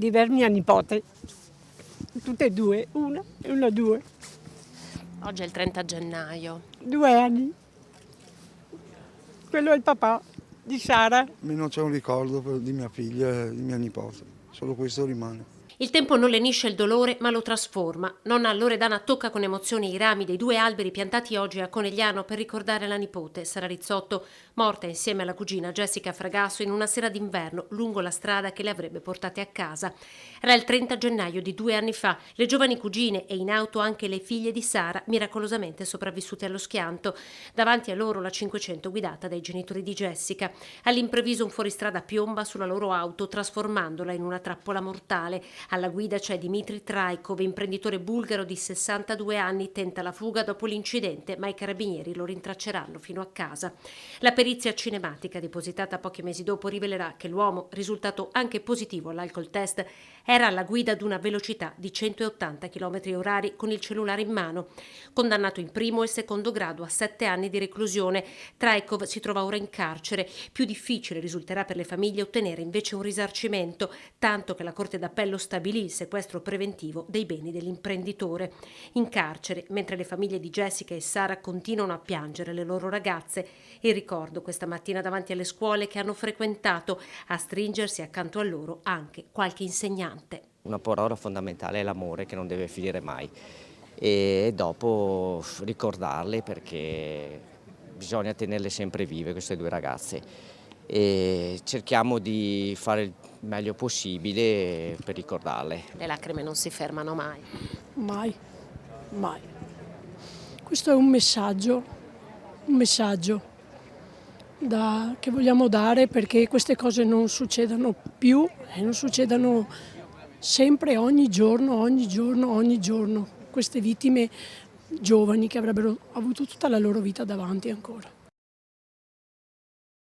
di ver mia nipote, tutte e due, una e una due. Oggi è il 30 gennaio. 2 anni. Quello è il papà di Sara. Non c'è un ricordo di mia figlia e di mia nipote, solo questo rimane. Il tempo non lenisce il dolore, ma lo trasforma. Nonna Loredana tocca con emozione i rami dei 2 alberi piantati oggi a Conegliano per ricordare la nipote, Sara Rizzotto, morta insieme alla cugina Jessica Fragasso in una sera d'inverno lungo la strada che le avrebbe portate a casa. Era il 30 gennaio di 2 anni fa. Le giovani cugine e in auto anche le figlie di Sara, miracolosamente sopravvissute allo schianto. Davanti a loro la 500 guidata dai genitori di Jessica. All'improvviso un fuoristrada piomba sulla loro auto, trasformandola in una trappola mortale. Alla guida c'è Dmitry Traikov, imprenditore bulgaro di 62 anni, tenta la fuga dopo l'incidente, ma i carabinieri lo rintracceranno fino a casa. La perizia cinematica, depositata pochi mesi dopo, rivelerà che l'uomo, risultato anche positivo all'alcol test, era alla guida ad una velocità di 180 km/h con il cellulare in mano. Condannato in primo e secondo grado a 7 anni di reclusione, Traikov si trova ora in carcere. Più difficile risulterà per le famiglie ottenere invece un risarcimento, tanto che la Corte d'Appello stabilì il sequestro preventivo dei beni dell'imprenditore. In carcere, mentre le famiglie di Jessica e Sara continuano a piangere le loro ragazze, il ricordo questa mattina davanti alle scuole che hanno frequentato, a stringersi accanto a loro anche qualche insegnante. Una parola fondamentale è l'amore che non deve finire mai e dopo ricordarle perché bisogna tenerle sempre vive queste 2 ragazze e cerchiamo di fare il meglio possibile per ricordarle. Le lacrime non si fermano mai. Mai, mai. Questo è un messaggio che vogliamo dare perché queste cose non succedano più e non succedano sempre, ogni giorno. Queste vittime giovani che avrebbero avuto tutta la loro vita davanti ancora.